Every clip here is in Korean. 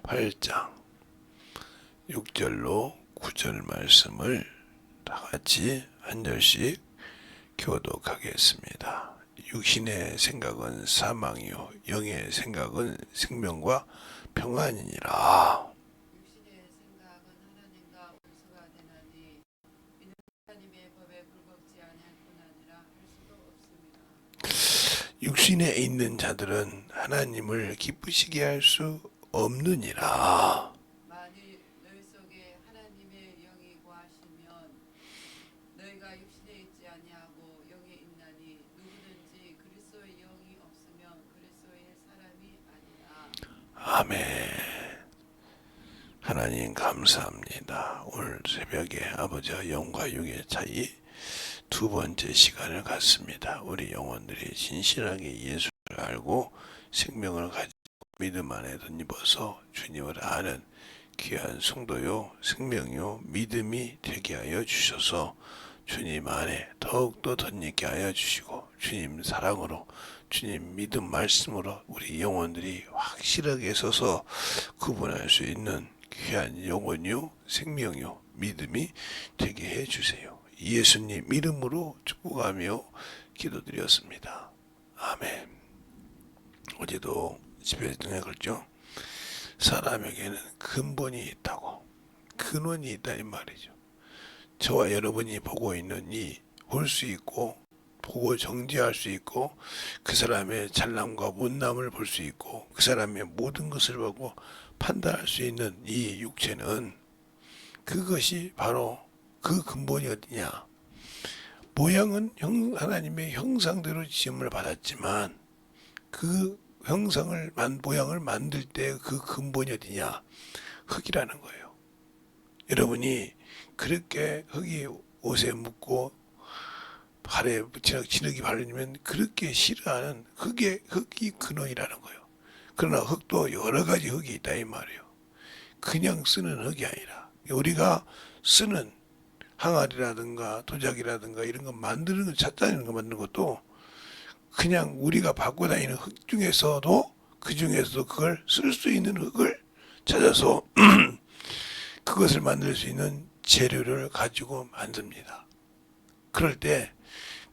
8장 6절로 9절 말씀을 다 같이 한 절씩 교독하겠습니다. 육신의 생각은 사망이요 영의 생각은 생명과 평안이니라. 육신의 생각은 하나님과 원수가 되나니 이는 하나님의 법에 굴복지 아니할 뿐 아니라 할 수도 없습니다. 육신에 있는 자들은 하나님을 기쁘시게 할 수 없느니라. 만일 너희 속에 하나님의 영이 거하시면 너희가 육신에 있지 아니하고 영에 있나니 누구든지 그리스도의 영이 없으면 그리스도의 사람이 아니라. 아멘. 하나님 감사합니다. 오늘 새벽에 아버지와 영과 육의 차이 두 번째 시간을 갖습니다. 우리 영혼들이 진실하게 예수를 알고 생명을 가지고 믿음 안에 덧입어서 주님을 아는 귀한 성도요 생명요 믿음이 되게 하여 주셔서 주님 안에 더욱더 덧입게 하여 주시고 주님 사랑으로 주님 믿음 말씀으로 우리 영혼들이 확실하게 서서 구분할 수 있는 귀한 영혼요 생명요 믿음이 되게 해 주세요. 예수님 이름으로 축복하며 기도드렸습니다. 아멘. 어제도 집에 등에 사람에게는 근본이 있다고 근원이 있다 이 말이죠. 저와 여러분이 보고 있는 이 볼 수 있고 보고 정죄할 수 있고 그 사람의 잘남과 못남을 볼 수 있고 그 사람의 모든 것을 보고 판단할 수 있는 이 육체는 그것이 바로 그 근본이 어디냐. 모양은 하나님의 형상대로 지음을 받았지만 그 모양을 만들 때 그 근본이 어디냐. 흙이라는 거예요. 여러분이 그렇게 흙이 옷에 묻고 발에 진흙이 바르면 그렇게 싫어하는 흙이 근원이라는 거예요. 그러나 흙도 여러 가지 흙이 있다 이 말이에요. 그냥 쓰는 흙이 아니라 우리가 쓰는 항아리라든가 도자기라든가 이런 거 만드는 거 찾다니는 거 만드는 것도 그냥 우리가 갖고 다니는 흙 중에서도 그 중에서도 그걸 쓸 수 있는 흙을 찾아서 그것을 만들 수 있는 재료를 가지고 만듭니다. 그럴 때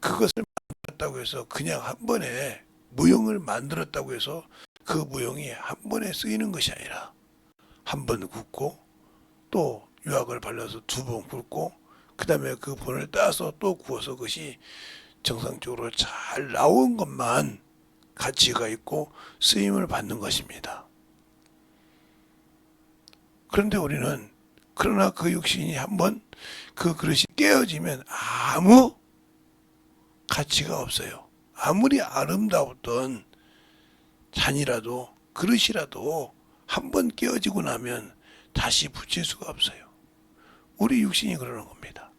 그것을 만들었다고 해서 그냥 한 번에 무용을 만들었다고 해서 그 무용이 한 번에 쓰이는 것이 아니라 한 번 굽고 또 유학을 발라서 두 번 굽고 그 다음에 그 본을 따서 또 구워서 그것이 정상적으로 잘 나온 것만 가치가 있고 쓰임을 받는 것입니다. 그런데 우리는 그러나 그 육신이 한번 그 그릇이 깨어지면 아무 가치가 없어요. 아무리 아름다웠던 잔이라도 그릇이라도 한번 깨어지고 나면 다시 붙일 수가 없어요. 우리 육신이 그러는 겁니다.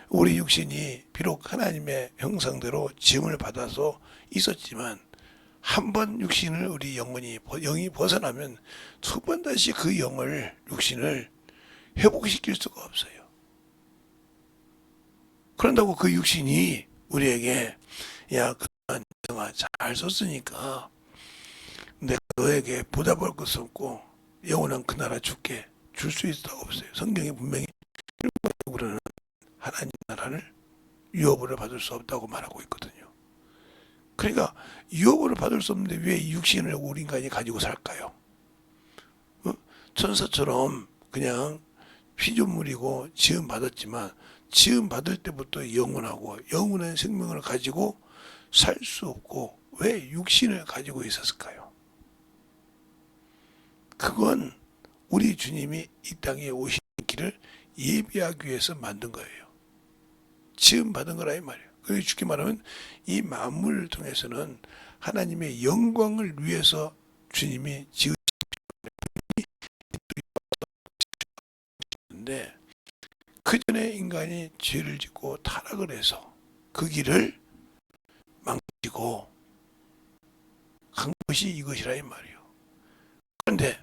우리 육신이 비록 하나님의 형상대로 지음을 받아서 있었지만 한번 육신을 우리 영이 벗어나면 두 번 다시 그 육신을 회복시킬 수가 없어요. 그런다고 그 육신이 우리에게 야 그동안 영아 잘 썼으니까 내가 너에게 보답할 것 없고 영원한 그 나라 줄게 줄 수 있다고 없어요. 성경이 분명히 그러는 하나님 나라를 유업으로 받을 수 없다고 말하고 있거든요. 그러니까 유업으로 받을 수 없는데 왜 육신을 우리 인간이 가지고 살까요? 천사처럼 그냥 피조물이고 지음 받았지만 지음 받을 때부터 영원하고 영원한 생명을 가지고 살 수 없고 왜 육신을 가지고 있었을까요? 그건 우리 주님이 이 땅에 오신 길을 예비하기 위해서 만든 거예요. 지음 받은 거라 이 말이에요. 그리고 쉽게 말하면 이 만물을 통해서는 하나님의 영광을 위해서 주님이 지으셨는데 그 전에 인간이 죄를 짓고 타락을 해서 그 길을 망치고 한 것이 이것이라 이 말이에요. 그런데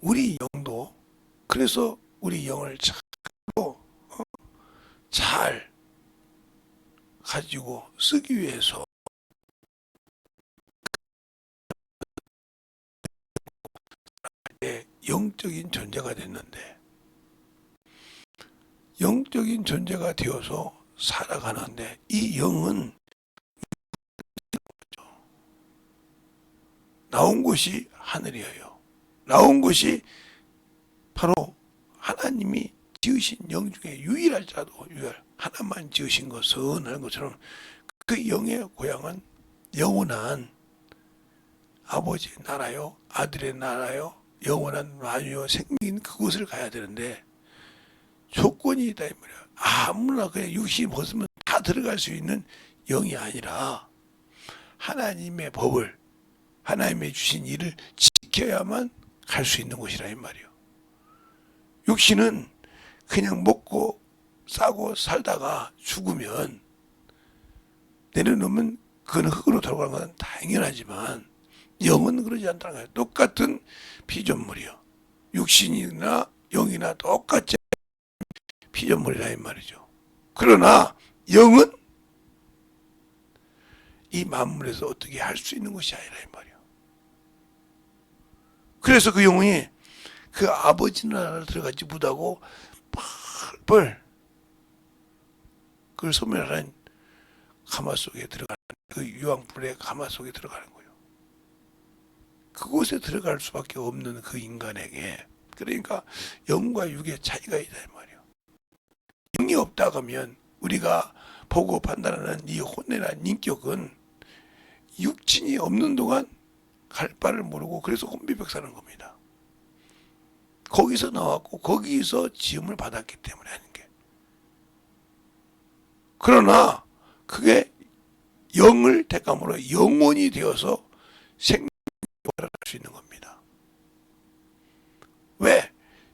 우리 영도 그래서 우리 영을 잘 가지고 쓰기 위해서 영적인 존재가 됐는데, 영적인 존재가 되어서 살아가는데, 이 영은 나온 곳이 하늘이에요. 나온 곳이 바로 하나님이 지으신 영 중에 유일할지라도 하나만 지으신 것, 선한 것처럼 그 영의 고향은 영원한 아버지의 나라요, 아들의 나라요, 영원한 만유요 생명인 그곳을 가야 되는데 조건이 있다 이 말이야. 아무나 그냥 육신 벗으면 다 들어갈 수 있는 영이 아니라 하나님의 법을, 하나님의 주신 일을 지켜야만 갈 수 있는 곳이라 이 말이요. 육신은 그냥 먹고 싸고 살다가 죽으면 내려놓으면 그건 흙으로 돌아가는 건 당연하지만 영은 그러지 않다는 거예요. 똑같은 피조물이요. 육신이나 영이나 똑같이 피조물이라 이 말이죠. 그러나 영은 이 만물에서 어떻게 할 수 있는 것이 아니라 이 말이요. 그래서 그 영혼이 그 아버지 나라를 들어가지 못하고 펄펄 그걸 소멸하는 가마 속에 들어가는, 그 유황불의 가마 속에 들어가는 거예요. 그곳에 들어갈 수밖에 없는 그 인간에게, 그러니까 영과 육의 차이가 있다 이 말이에요. 영이 없다고 하면 우리가 보고 판단하는 이 혼내난 인격은 육신이 없는 동안 갈 바를 모르고 그래서 혼비백산한 겁니다. 거기서 나왔고 거기서 지음을 받았기 때문에 하는 게. 그러나 그게 영을 택함으로 영혼이 되어서 생명을 할 수 있는 겁니다. 왜?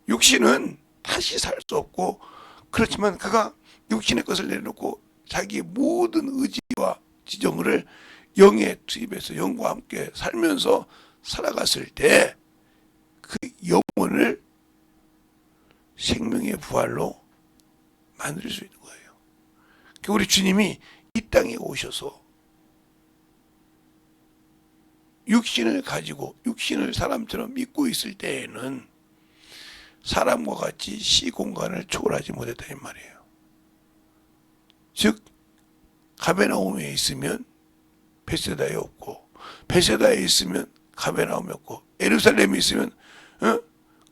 육신은 다시 살 수 없고, 그렇지만 그가 육신의 것을 내려놓고 자기의 모든 의지와 지정을 영에 투입해서 영과 함께 살면서 살아갔을 때 그 영혼을 생명의 부활로 만들 수 있는 거예요. 우리 주님이 이 땅에 오셔서 육신을 가지고 육신을 사람처럼 입고 있을 때에는 사람과 같이 시공간을 초월하지 못했다 이 말이에요. 즉 가베나움에 있으면 베세다에 없고, 베세다에 있으면 가베나움에 없고, 예루살렘에 있으면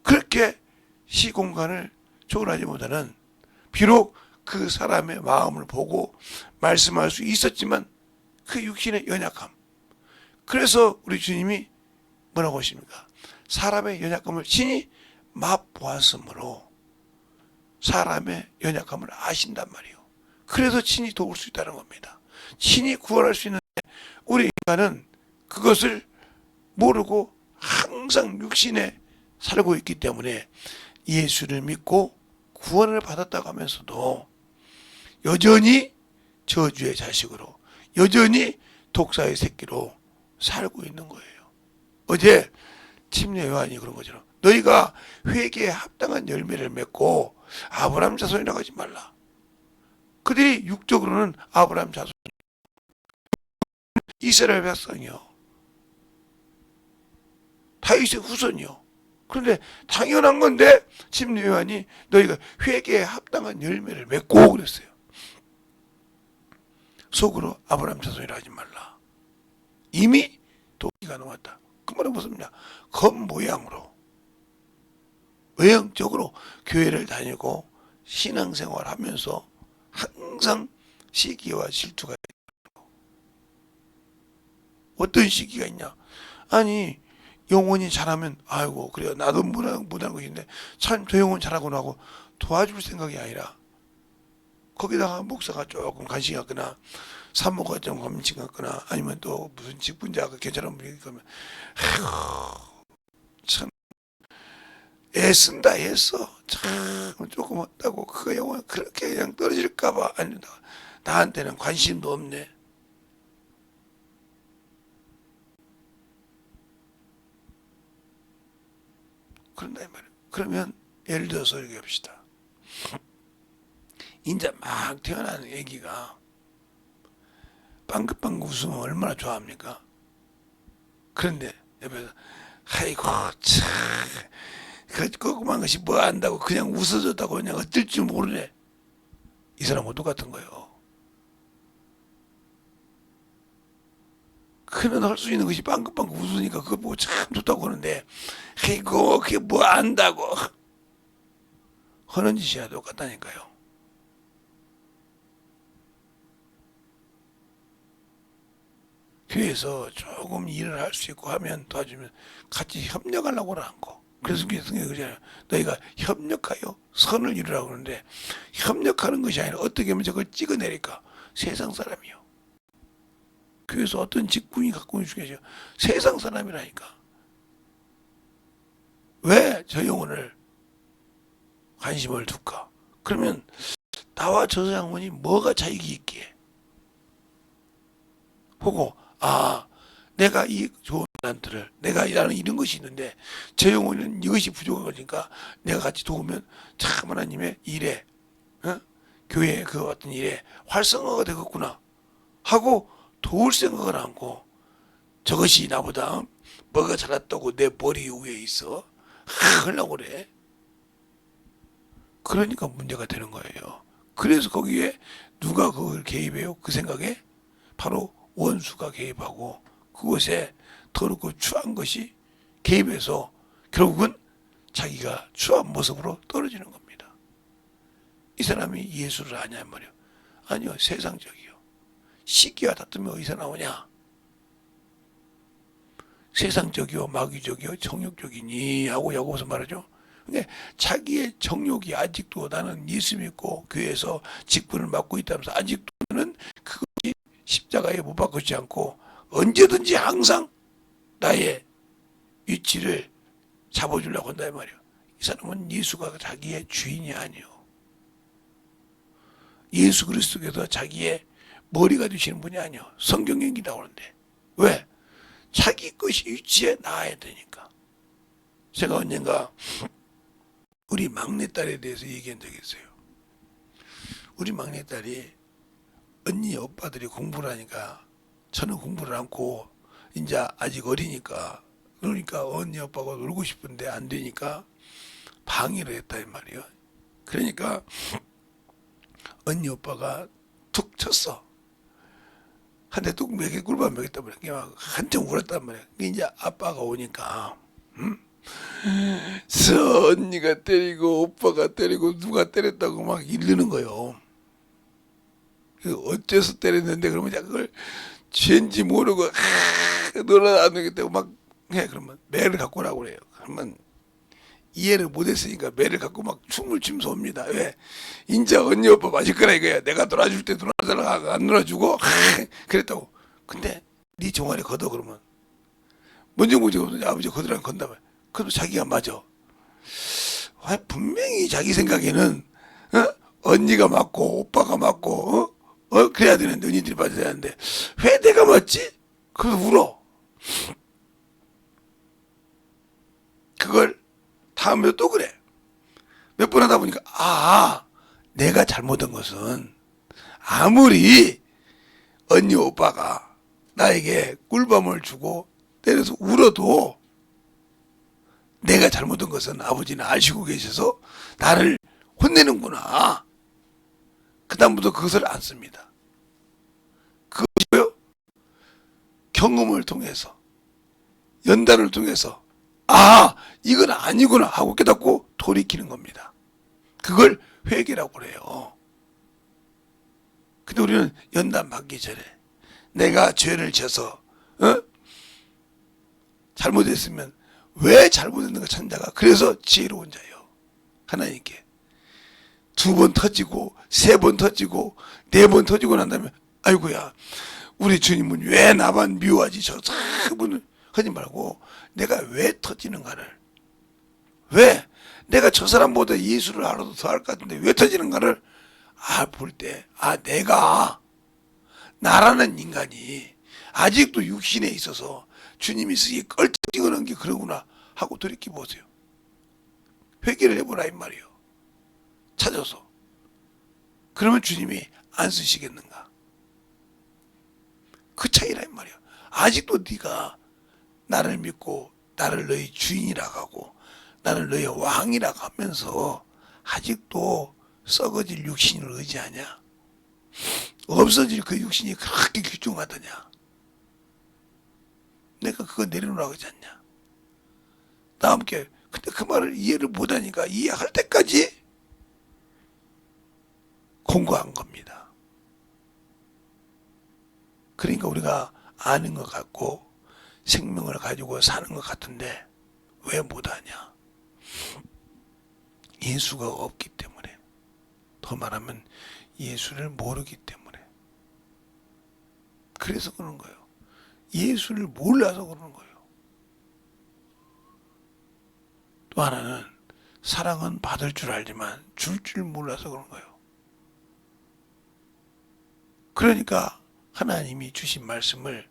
그렇게 시공간을 초월하지 못하는, 비록 그 사람의 마음을 보고 말씀할 수 있었지만 그 육신의 연약함. 그래서 우리 주님이 뭐라고 하십니까? 사람의 연약함을 친히 맛보았으므로 사람의 연약함을 아신단 말이에요. 그래서 친히 도울 수 있다는 겁니다. 친히 구원할 수 있는데 우리 인간은 그것을 모르고 항상 육신에 살고 있기 때문에 예수를 믿고 구원을 받았다고 하면서도 여전히 저주의 자식으로, 여전히 독사의 새끼로 살고 있는 거예요. 어제 침례 요한이 그런 거죠. 너희가 회개에 합당한 열매를 맺고 아브라함 자손이라고 하지 말라. 그들이 육적으로는 아브라함 자손, 이스라엘 백성이요, 다윗의 후손이요. 그런데 당연한 건데 침례 요한이 너희가 회개에 합당한 열매를 맺고 그랬어요. 속으로 아브라함 자손이라 하지 말라. 이미 도끼가 나왔다. 그 말은 무슨 말이냐? 겉모양으로 외형적으로 교회를 다니고 신앙생활 하면서 항상 시기와 질투가 있고. 어떤 시기가 있냐? 아니 영혼이 잘하면 아이고 그래요, 나도 못하는 것인데 참 저 영혼 잘하구나 하고 도와줄 생각이 아니라, 거기다가 목사가 조금 관심이 갔거나 산모가 좀 관심이 갔거나 아니면 또 무슨 직분자가 괜찮은 분이 있으면 참 애쓴다 애써, 참 조금 없다고 그 영혼 그렇게 그냥 떨어질까봐, 아니 나한테는 관심도 없네. 그런다 이 말이에요. 그러면 예를 들어서 이렇게 합시다. 이제 막 태어난 애기가 빵긋빵긋 웃으면 얼마나 좋아합니까? 그런데 옆에서 아이고 참, 그 조그만 것이 뭐 안다고 그냥 웃어줬다고 그냥 어쩔 줄 모르네. 이 사람하고 똑같은 거예요. 그는 할 수 있는 것이 빵긋빵긋 웃으니까 그거 보고 참 좋다고 하는데, 아이고 그게 뭐 안다고 하는 짓이야 똑같다니까요. 교회에서 조금 일을 할 수 있고 하면 도와주면 같이 협력하려고 하는 거. 그래서 성경이 그러잖아요. 너희가 협력하여 선을 이루라고 하는데, 협력하는 것이 아니라 어떻게 하면 저걸 찍어내릴까? 세상 사람이요. 교회에서 어떤 직분이 갖고 있는 중에 세상 사람이라니까. 왜 저 영혼을 관심을 둘까? 그러면 나와 저 양반이 뭐가 차이가 있기에? 보고 내가 이 좋은 단들을 내가 일하는 이런 것이 있는데 저 영혼은 이것이 부족한 거니까 내가 같이 도우면 참 하나님의 일에 교회의 그 어떤 일에 활성화가 되겠구나 하고 도울 생각을 않고 저것이 나보다 뭐가 잘났다고 내 머리 위에 있어 하려고 그래. 그러니까 문제가 되는 거예요. 그래서 거기에 누가 그걸 개입해요? 그 생각에 바로 원수가 개입하고 그것에 더럽고 추한 것이 개입해서 결국은 자기가 추한 모습으로 떨어지는 겁니다. 이 사람이 예수를 아냐 말이요. 아니요, 세상적이요. 시기와 다투면 어디서 나오냐? 세상적이요, 마귀적이요, 정욕적이니 하고 야고보서 말하죠. 그러니까 자기의 정욕이 아직도 나는 예수 믿고 교회에서 직분을 맡고 있다면서 아직도 는 그것이 십자가에 못 박히지 않고 언제든지 항상 나의 위치를 잡아주려고 한다 이 말이에요. 이 사람은 예수가 자기의 주인이 아니요. 예수 그리스도께서 자기의 머리가 되시는 분이 아니요. 성경 얘기 나오는데 왜? 자기 것이 위치에 나와야 되니까. 제가 언젠가 우리 막내딸에 대해서 얘기한 적이 있어요. 우리 막내딸이 언니 오빠들이 공부를 하니까 저는 공부를 않고 이제 아직 어리니까 그러니까 언니 오빠가 놀고 싶은데 안 되니까 방해를 했다 이 말이에요. 그러니까 언니 오빠가 툭 쳤어. 한 대 뚝 매게 꿀밤 매겠다 말이야. 막 한참 울었단 말이야. 이제 아빠가 오니까 언니가 때리고 오빠가 때리고 누가 때렸다고 막 이르는 거예요. 어째서 때렸는데 그러면 그걸 죄인지 모르고 놀아나누겠다고 막 해. 그러면 매를 갖고 오라고 그래요. 그러면 이해를 못했으니까 매를 갖고 막 춤을 추면서 옵니다. 왜? 인자 언니 오빠 맞을 거라 이거야. 내가 놀아줄 때 놀아달라고 안 놀아주고 그랬다고. 근데 네 종아리 걷어 그러면 먼저 아버지 걷으라는 건다 말. 그래도 자기가 맞아. 분명히 자기 생각에는 언니가 맞고 오빠가 맞고 그래야 되는데 언니들이 맞아야 되는데 왜 내가 맞지? 그래서 울어. 그걸 다음에 또 그래. 몇 번 하다 보니까 내가 잘못한 것은 아무리 언니 오빠가 나에게 꿀밤을 주고 때려서 울어도 내가 잘못한 것은 아버지는 아시고 계셔서 나를 혼내는구나. 그 다음부터 그것을 안 씁니다. 그것이요 경험을 통해서 연단을 통해서 이건 아니구나 하고 깨닫고 돌이키는 겁니다. 그걸 회개라고 그래요. 근데 우리는 연단 받기 전에 내가 죄를 져서 잘못했으면 왜 잘못했는가 찾는 자가 그래서 지혜로운 자예요. 하나님께 두 번 터지고 세 번 터지고 네 번 터지고 난 다음에 아이고야 우리 주님은 왜 나만 미워하지 저 분을 하지 말고 내가 왜 터지는가를 왜 내가 저 사람보다 예수를 알아도 더 할 것 같은데 왜 터지는가를 볼 때 내가 나라는 인간이 아직도 육신에 있어서 주님이 쓰기 껄쩍지근한 게 그러구나 하고 돌이켜 보세요. 회개를 해보라 이 말이에요. 찾아서. 그러면 주님이 안 쓰시겠는가? 그 차이라 이 말이에요. 아직도 네가 나를 믿고 나를 너희 주인이라고 하고 나를 너희 왕이라고 하면서 아직도 썩어질 육신을 의지하냐? 없어질 그 육신이 그렇게 귀중하더냐? 내가 그거 내려놓으라고 하지 않냐? 나와 함께. 근데 그 말을 이해를 못하니까 이해할 때까지 공부한 겁니다. 그러니까 우리가 아는 것 같고 생명을 가지고 사는 것 같은데 왜 못하냐? 예수가 없기 때문에, 더 말하면 예수를 모르기 때문에. 그래서 그런 거예요. 예수를 몰라서 그러는 거예요. 또 하나는 사랑은 받을 줄 알지만 줄 줄 몰라서 그런 거예요. 그러니까 하나님이 주신 말씀을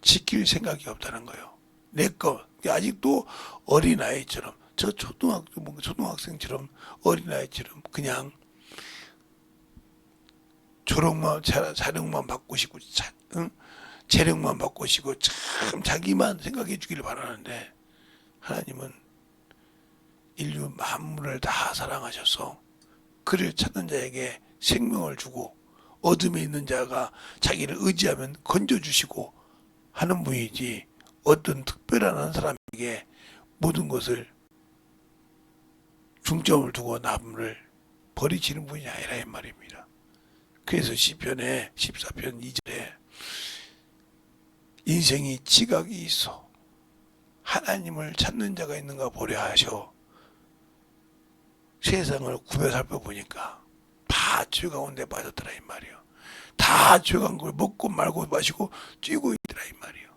지킬 생각이 없다는 거예요. 내 거, 아직도 어린아이처럼, 저 초등학생처럼 어린아이처럼 그냥 자령만 받고 싶고, 재력만 받고 싶고, 참 자기만 생각해 주기를 바라는데, 하나님은 인류 만물을 다 사랑하셔서 그를 찾는 자에게 생명을 주고 어둠에 있는 자가 자기를 의지하면 건져주시고 하는 분이지, 어떤 특별한 한 사람에게 모든 것을 중점을 두고 남을 버리시는 분이 아니라 이 말입니다. 그래서 시편에 14편 2절에 인생이 지각이 있어 하나님을 찾는 자가 있는가 보려 하셔. 세상을 구별 살펴보니까 다 죄 가운데 빠졌더라 이 말이요. 다 죄 가운 걸 먹고 말고 마시고 뛰고 있더라 이 말이요.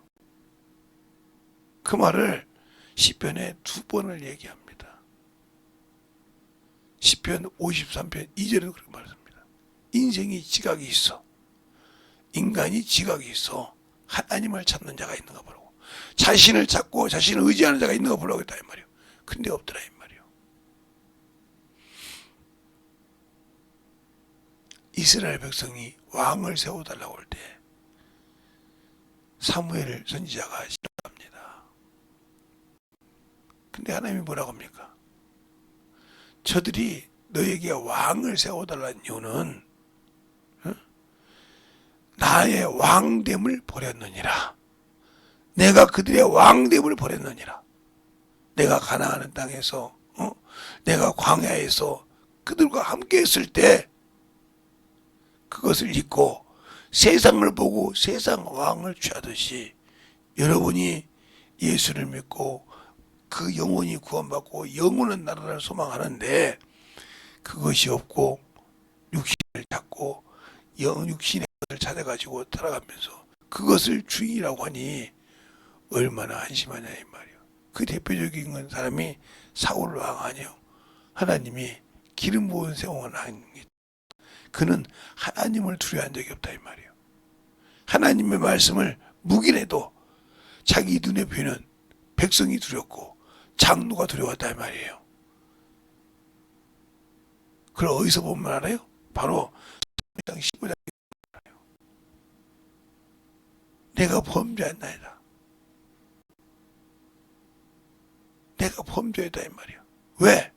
그 말을 시편에 2번을 얘기합니다. 시편 53편 2절에도 그렇게 말합니다. 인생이 지각이 있어. 인간이 지각이 있어. 하나님을 찾는 자가 있는가 보라고. 자신을 찾고 자신을 의지하는 자가 있는가 보라고 했다 이 말이요. 근데 없더라 이 말이요. 이스라엘 백성이 왕을 세워달라고 할 때 사무엘 선지자가 싫어합니다. 근데 하나님이 뭐라고 합니까? 저들이 너에게 왕을 세워달라는 이유는 나의 왕됨을 버렸느니라. 내가 그들의 왕됨을 버렸느니라. 내가 가나안 땅에서 내가 광야에서 그들과 함께 했을 때 그것을 잊고 세상을 보고 세상 왕을 취하듯이 여러분이 예수를 믿고 그 영혼이 구원받고 영원한 나라를 소망하는데 그것이 없고 육신을 찾고 육신의 것을 찾아가지고 살아가면서 그것을 주인이라고 하니 얼마나 한심하냐 이 말이에요. 그 대표적인 사람이 사울 왕 아니에요. 하나님이 기름 부은 세왕은 아닙니다. 그는 하나님을 두려워한 적이 없다 이 말이에요. 하나님의 말씀을 묵인해도 자기 눈에 보이는 백성이 두렵고 장로가 두려웠다 이 말이에요. 그걸 어디서 보면 알아요? 바로 15장 알아요. 내가 범죄했나이다. 내가 범죄했다 이 말이에요. 왜?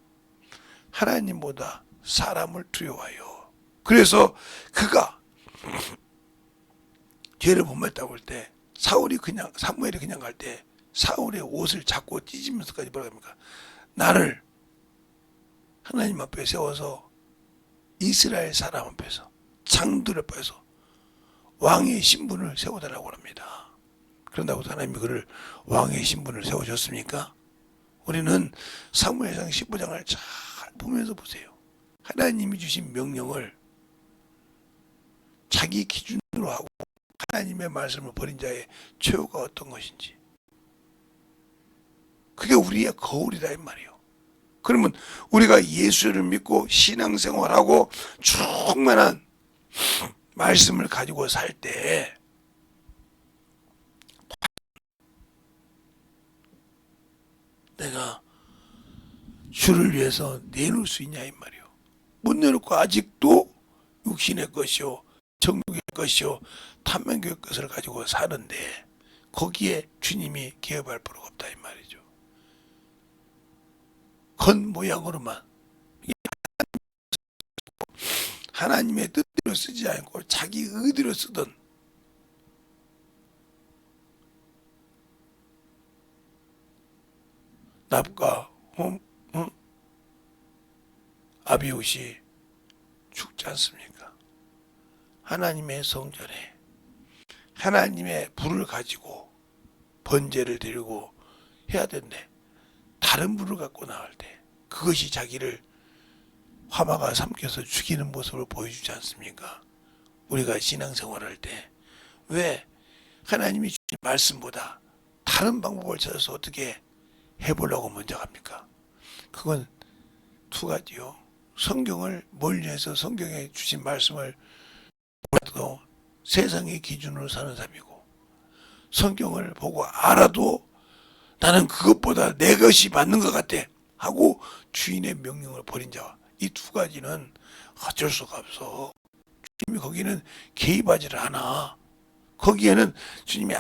하나님보다 사람을 두려워해요. 그래서 그가 죄를 범했다고 할 때 사무엘이 그냥 갈 때 사울의 옷을 잡고 찢으면서까지 뭐라 합니까? 나를 하나님 앞에 세워서 이스라엘 사람 앞에서 장들 앞에서 왕의 신분을 세워달라고 합니다. 그런다고 하나님이 그를 왕의 신분을 세워줬습니까? 우리는 사무엘상 15장을 잘 보면서 보세요. 하나님이 주신 명령을 자기 기준으로 하고 하나님의 말씀을 버린 자의 최후가 어떤 것인지, 그게 우리의 거울이다 이 말이에요. 그러면 우리가 예수를 믿고 신앙생활하고 충만한 말씀을 가지고 살 때 내가 주를 위해서 내놓을 수 있냐 이 말이에요. 못 내놓고 아직도 육신의 것이요 정욕의 것이요 탐욕의 것을 가지고 사는데 거기에 주님이 개업할 필요가 없다 이 말이죠. 겉모양으로만 하나님의 뜻대로 쓰지 않고 자기 의대로 쓰던 납과 아비옷이 죽지 않습니까? 하나님의 성전에 하나님의 불을 가지고 번제를 드리고 해야 된대. 다른 불을 갖고 나올 때 그것이 자기를 화마가 삼켜서 죽이는 모습을 보여주지 않습니까? 우리가 신앙생활할 때 왜 하나님이 주신 말씀보다 다른 방법을 찾아서 어떻게 해보려고 먼저 합니까? 그건 두 가지요. 성경을 멀리해서 성경에 주신 말씀을 몰라도 세상의 기준으로 사는 사람이고, 성경을 보고 알아도 나는 그것보다 내 것이 맞는 것 같아 하고 주인의 명령을 버린 자와, 이 두 가지는 어쩔 수가 없어. 주님이 거기는 개입하지를 않아. 거기에는 주님이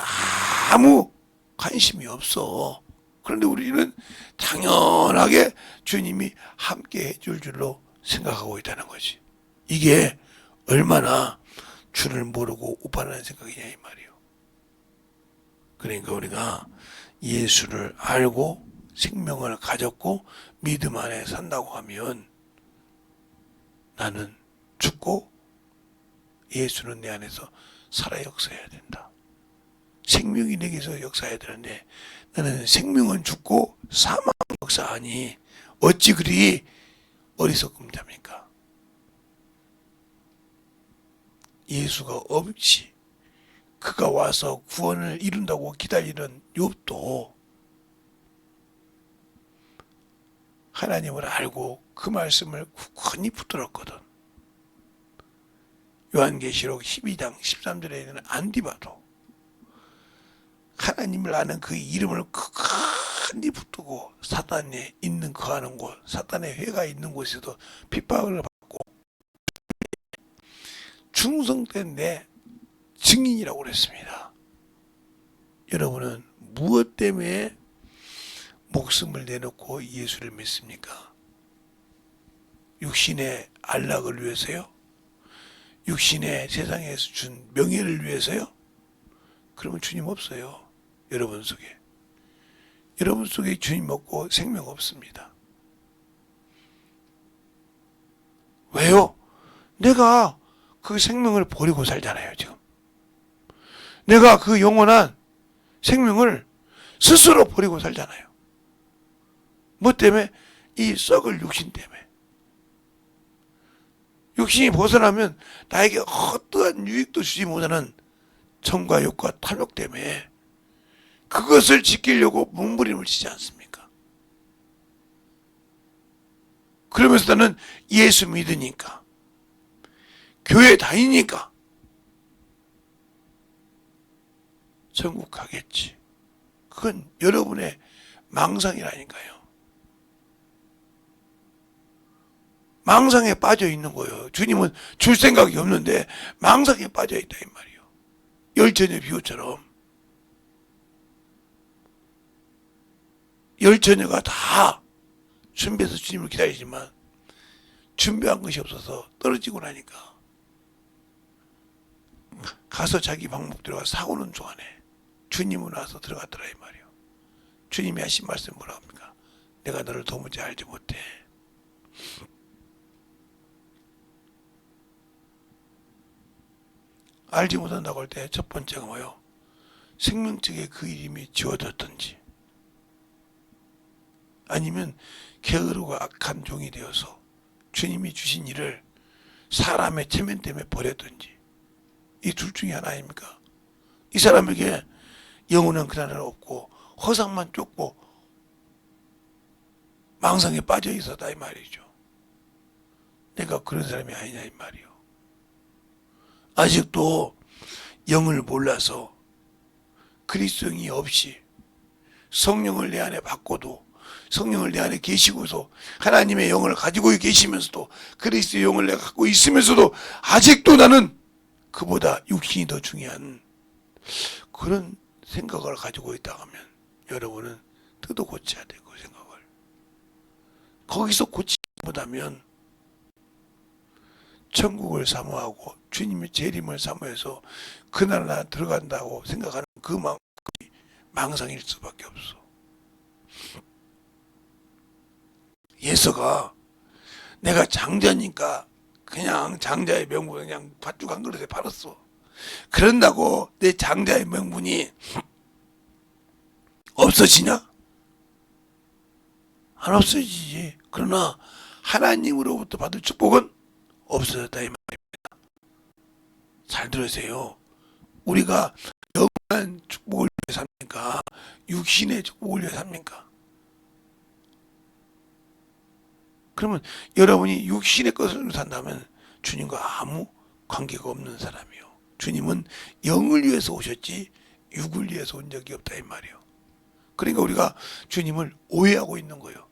아무 관심이 없어. 그런데 우리는 당연하게 주님이 함께 해줄 줄로 생각하고 있다는 거지. 이게 얼마나 주를 모르고 오판하는 생각이냐 이 말이에요. 그러니까 우리가 예수를 알고 생명을 가졌고 믿음 안에 산다고 하면 나는 죽고 예수는 내 안에서 살아 역사해야 된다. 생명이 내게서 역사해야 되는데 나는 생명은 죽고 사망 역사하니 어찌 그리 어리석음 잡니까? 예수가 없이 그가 와서 구원을 이룬다고 기다리는 욥도 하나님을 알고 그 말씀을 굳건히 붙들었거든. 요한계시록 12장 13절에 있는 안디바도 하나님을 아는 그 이름을 굳건히 붙들고 사단에 있는 거하는 곳, 사단의 회가 있는 곳에도 핍박을 받고 충성된 내 증인이라고 그랬습니다. 여러분은 무엇 때문에 목숨을 내놓고 예수를 믿습니까? 육신의 안락을 위해서요? 육신의 세상에서 준 명예를 위해서요? 그러면 주님 없어요. 여러분 속에. 여러분 속에 주님 없고 생명 없습니다. 왜요? 내가 그 생명을 버리고 살잖아요, 지금. 내가 그 영원한 생명을 스스로 버리고 살잖아요. 뭐 때문에? 이 썩을 육신 때문에. 육신이 벗어나면 나에게 어떠한 유익도 주지 못하는 정과 욕과 탐욕 때문에 그것을 지키려고 몸부림을 치지 않습니까? 그러면서 나는 예수 믿으니까, 교회 다니니까 천국 가겠지. 그건 여러분의 망상이라니까요. 망상에 빠져 있는 거예요. 주님은 줄 생각이 없는데 망상에 빠져 있다 이 말이에요. 열처녀 비유처럼 열처녀가 다 준비해서 주님을 기다리지만 준비한 것이 없어서 떨어지고 나니까 가서 자기 방법대로 사고는 좋아하네. 주님은 와서 들어갔더라 이 말이에요. 주님이 하신 말씀 뭐라고 합니까? 내가 너를 도무지 알지 못해. 알지 못한다고 할 때 첫 번째가 뭐요? 생명책에 그 이름이 지워졌든지 아니면 게으르고 악한 종이 되어서 주님이 주신 일을 사람의 체면 때문에 버렸든지, 이 둘 중에 하나 아닙니까? 이 사람에게 영원한 그날은 없고 허상만 쫓고 망상에 빠져 있었다 이 말이죠. 내가 그런 사람이 아니냐 이 말이요. 아직도 영을 몰라서 그리스도인이 없이 성령을 내 안에 받고도, 성령을 내 안에 계시고서 하나님의 영을 가지고 계시면서도, 그리스도의 영을 내가 갖고 있으면서도 아직도 나는 그보다 육신이 더 중요한 그런 생각을 가지고 있다 하면 여러분은 뜯어 고쳐야 돼. 그 생각을 거기서 고치지 못하면 천국을 사모하고 주님의 재림을 사모해서 그 나라 들어간다고 생각하는 그 마음이 망상일 수밖에 없어. 예서가 내가 장자니까 그냥 장자의 명분을 그냥 팥죽 한 그릇에 팔았어. 그런다고 내 장자의 명분이 없어지냐? 안 없어지지. 그러나 하나님으로부터 받을 축복은 없어졌다 이 말입니다. 잘 들으세요. 우리가 영원한 축복을 위해 삽니까? 육신의 축복을 위해 삽니까? 그러면 여러분이 육신의 것을 산다면 주님과 아무 관계가 없는 사람이요. 주님은 영을 위해서 오셨지 육을 위해서 온 적이 없다 이 말이에요. 그러니까 우리가 주님을 오해하고 있는 거예요.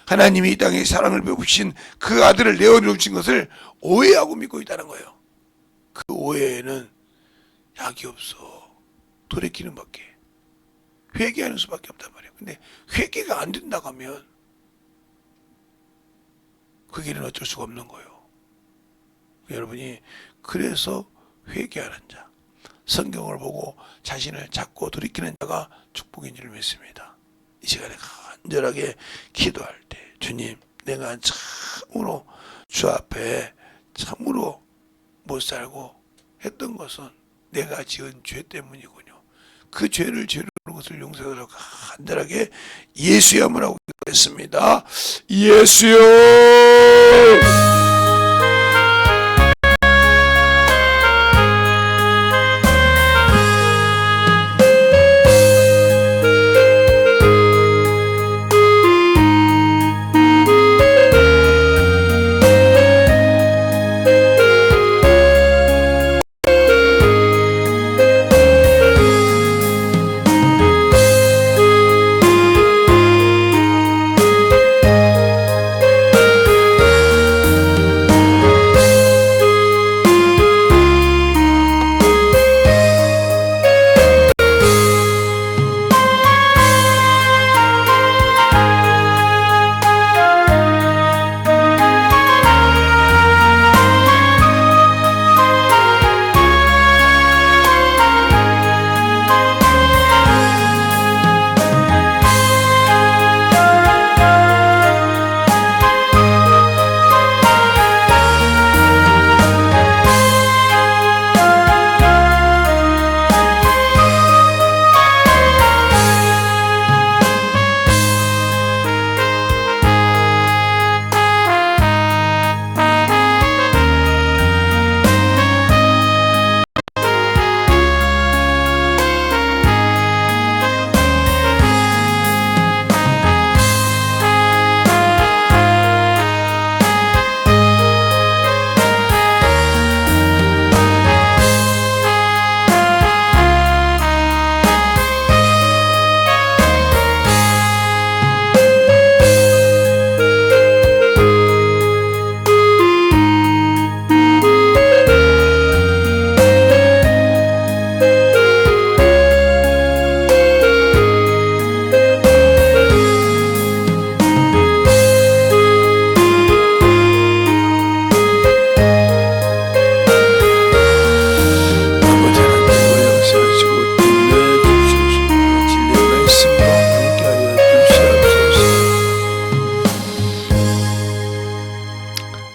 하나님이 이 땅에 사랑을 베푸신 그 아들을 내어놓으신 것을 오해하고 믿고 있다는 거예요. 그 오해에는 약이 없어. 돌이키는 밖에. 회개하는 수밖에 없단 말이에요. 근데 회개가 안 된다고 하면 그 길은 어쩔 수가 없는 거예요. 여러분이 그래서 회개하는 자, 성경을 보고 자신을 찾고 돌이키는 자가 축복인 줄 믿습니다. 이 시간에 간절하게 기도할 때 주님, 내가 참으로 주 앞에 참으로 못 살고 했던 것은 내가 지은 죄 때문이군요. 그 죄를 죄로 것을 용서하도록 간절하게 예수의 이름으로 하고 기도했습니다. 예수여!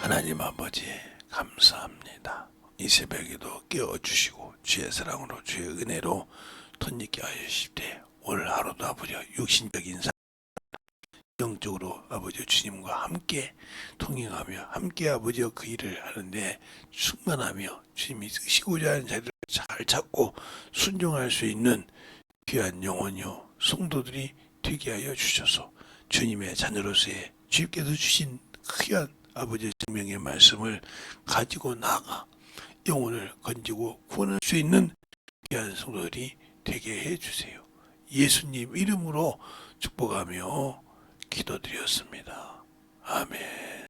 하나님 아버지 감사합니다. 이 새벽에도 깨워주시고 주의 사랑으로 주의 은혜로 덧입게 하여 주십시오. 오늘 하루도 아버지 육신적인 영적으로 아버지 주님과 함께 통행하며 함께 아버지 그 일을 하는데 충만하며 주님이 쓰시고자 하는 자리를 잘 찾고 순종할 수 있는 귀한 영혼이요 성도들이 되게 하여 주셔서 주님의 자녀로서의 주님께서 주신 귀한 아버지의 생명의 말씀을 가지고 나가 영혼을 건지고 구원할 수 있는 귀한 성도들이 되게 해주세요. 예수님 이름으로 축복하며 기도드렸습니다. 아멘.